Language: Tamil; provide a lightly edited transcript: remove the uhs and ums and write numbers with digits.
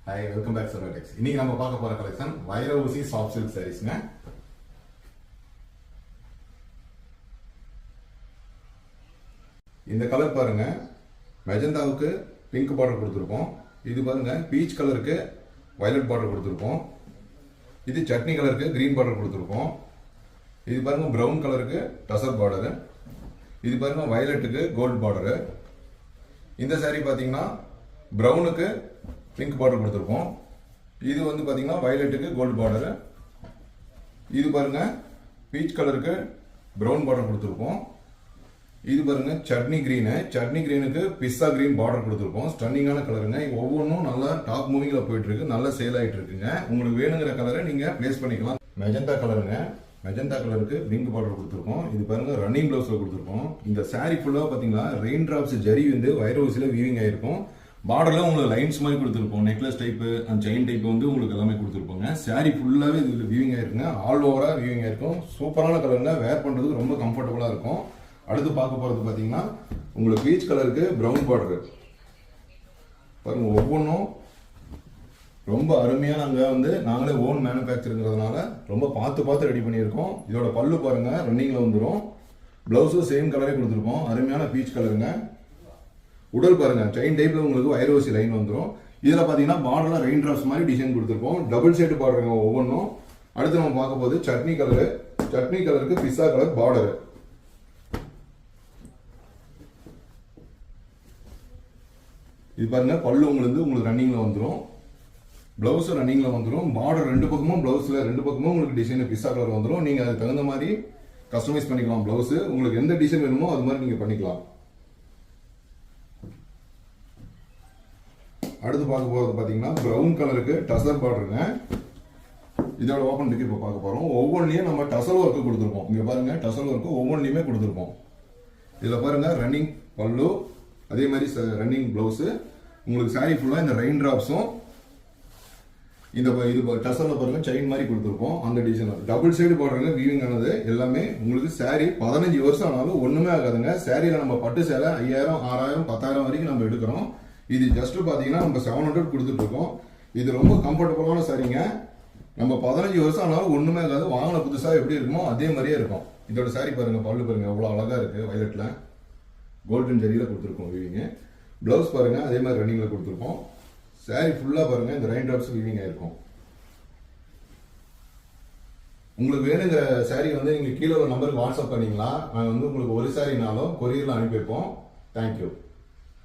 Hi, welcome back சர்வடெக்ஸ். இன்னைக்கு நம்ம பார்க்க போற கலெக்ஷன் வைர ஊசி சாஃப்ட் சில்க் சாரீஸ்ங்க. இந்த கலர் பாருங்க, மெஜந்தாவுக்கு பிங்க் பார்டர் கொடுத்துருக்கோம். இது பாருங்க பீச் கலருக்கு வயலட் பார்டர் கொடுத்துருக்கோம். இது சட்னி கலருக்கு கிரீன் பார்டர் கொடுத்துருக்கோம். இது பாருங்க பிரவுன் கலருக்கு டசர் பார்டரு. இது பாருங்க வயலட்டுக்கு கோல்டு பார்டரு. இந்த சாரீ பார்த்தீங்கன்னா பிரவுனுக்கு பிங்க் பார்டர் கொடுத்துருக்கோம். இது வந்து பார்த்தீங்கன்னா வயலட்டுக்கு கோல்டு பார்டரு. இது பாருங்க பீச் கலருக்கு பிரவுன் பார்டர் கொடுத்துருக்கோம். இது பாருங்க சட்னி கிரீனுக்கு பிஸ்தா கிரீன் பார்டர் கொடுத்துருக்கோம். ஸ்டன்னிங்கான கலருங்க. ஒவ்வொன்றும் நல்லா டாப் மூவிங்ல போயிட்டு இருக்கு, நல்லா சேல் ஆயிட்டு இருக்குங்க. உங்களுக்கு வேணுங்கிற கலரை நீங்க பிளேஸ் பண்ணிக்கலாம். மெஜந்தா கலருங்க, மெஜந்தா கலருக்கு பிங்க் பார்டர் கொடுத்துருக்கோம். இது பாருங்க ரன்னிங் பிளவுஸ்ல கொடுத்துருக்கோம். இந்த சாரி ஃபுல்லா பாத்தீங்கன்னா ரெயின் டிராப்ஸ் ஜரி வந்து வைர ஊசியில வீவிங் ஆயிருக்கும். பார்டர்ல உங்களுக்கு லைன்ஸ் மாதிரி கொடுத்துருப்போம். Necklace type and chain type வந்து உங்களுக்கு எல்லாமே கொடுத்துருப்போங்க. சாரி ஃபுல்லாவே இது வீவிங் ஆயிருக்குங்க. ஆல் ஓவரா வீவிங் ஆயிருக்கும். சூப்பரான கலருங்க. வேர் பண்றதுக்கு ரொம்ப கம்ஃபர்டபுளா இருக்கும். அடுத்து பார்க்க போறது பாத்தீங்கன்னா உங்களுக்கு பீச் கலருக்கு பிரவுன் பார்டர் பாருங்க. ஒவ்வொன்றும் ரொம்ப அருமையா நாங்களே ஓன் மேனுஃபேக்சருங்கிறதுனால ரொம்ப பார்த்து ரெடி பண்ணியிருக்கோம். இதோட பல்லு பாருங்க ரன்னிங்ல வந்துடும். பிளவுஸும் சேம் கலரே கொடுத்துருக்கோம். அருமையான பீச் கலருங்க. உடல் பாருங்க செயின் டைப்ல உங்களுக்கு வைர ஊசி லைன் வந்துடும். இதுல பாத்தீங்கன்னா பார்டர்ல ரெயின் டிராப்ஸ் மாதிரி டிசைன் கொடுத்துருக்கோம். டபுள் சைடு பார்டருங்க ஒவ்வொன்றும். அடுத்து நம்ம பார்க்க போது சட்னி கலருக்கு பிஸ்தா கலர் பார்டர். இது பாருங்க பல்லு உங்களுக்கு ரன்னிங்ல வந்துடும். பிளவுஸ் ரன்னிங்ல வந்துடும். பார்டர் ரெண்டு பக்கமும் பிளவுஸ்ல ரெண்டு பக்கமும் உங்களுக்கு டிசைன் பிஸ்தா கலர் வந்துடும். நீங்க அதுக்கு தகுந்த மாதிரி கஸ்டமைஸ் பண்ணிக்கலாம். பிளவுஸ் உங்களுக்கு எந்த டிசைன் வேணுமோ அது மாதிரி நீங்க பண்ணிக்கலாம். அடுத்து பார்க்க போறது பாத்தீங்கன்னா பிரவுன் கலருக்கு டசர் பார்டருங்க. இதோட ஓபன் பிக் இப்போ பார்க்க போறோம். ஒவ்வொன்றிலையும் நம்ம டசல் ஒர்க்கு கொடுத்துருப்போம். இங்க பாருங்க டசல் ஒர்க்கு ஒவ்வொன்றிலையுமே கொடுத்துருப்போம். இதுல பாருங்க ரன்னிங் பல்லு, அதே மாதிரி ரன்னிங் பிளவுஸ். உங்களுக்கு சாரி ஃபுல்லா இந்த ரெயின் டிராப்ஸும் இந்த இது டசல்ல பாருங்க செயின் மாதிரி கொடுத்துருப்போம். அந்த டிசைன் டபுள் சைடு பார்டருங்க வீவிங் ஆனது எல்லாமே உங்களுக்கு சாரி 15 வருஷம் ஆனாலும் ஒண்ணுமே ஆகாதுங்க. சாரியில நம்ம பட்டு சேலை 5000, 6000, 10,000 வரைக்கும் நம்ம எடுக்கிறோம். இது ஜஸ்ட் பாத்தீங்கன்னா நம்ம 700 கொடுத்துட்டு இருக்கோம். இது ரொம்ப கம்ஃபர்டபுளான சாரிங்க. நம்ம 15 வருஷம் ஆனாலும் ஒண்ணுமே ஆகாது. வாங்கின புதுசா எப்படி இருக்குமோ அதே மாதிரியே இருக்கும். இதோட சாரி பாருங்க, பல்லு பாருங்க எவ்வளவு அழகா இருக்கு. வயலட்ல கோல்டன் ஜரியில கொடுத்துருக்கோம் வீவிங்க. பிளவுஸ் பாருங்க அதே மாதிரி ரன்னிங்ல கொடுத்துருக்கோம். சாரி ஃபுல்லா பாருங்க இந்த ரெயின் டிராப்ஸ் வீவிங் ஆயிருக்கும். உங்களுக்கு வேணுங்கிற சாரி நீங்க கீழே ஒரு நம்பருக்கு வாட்ஸ்அப் பண்ணீங்களா, நாங்க உங்களுக்கு ஒரு சாரினாலும் கொரியர்ல அனுப்பி வைப்போம். தேங்க்யூ.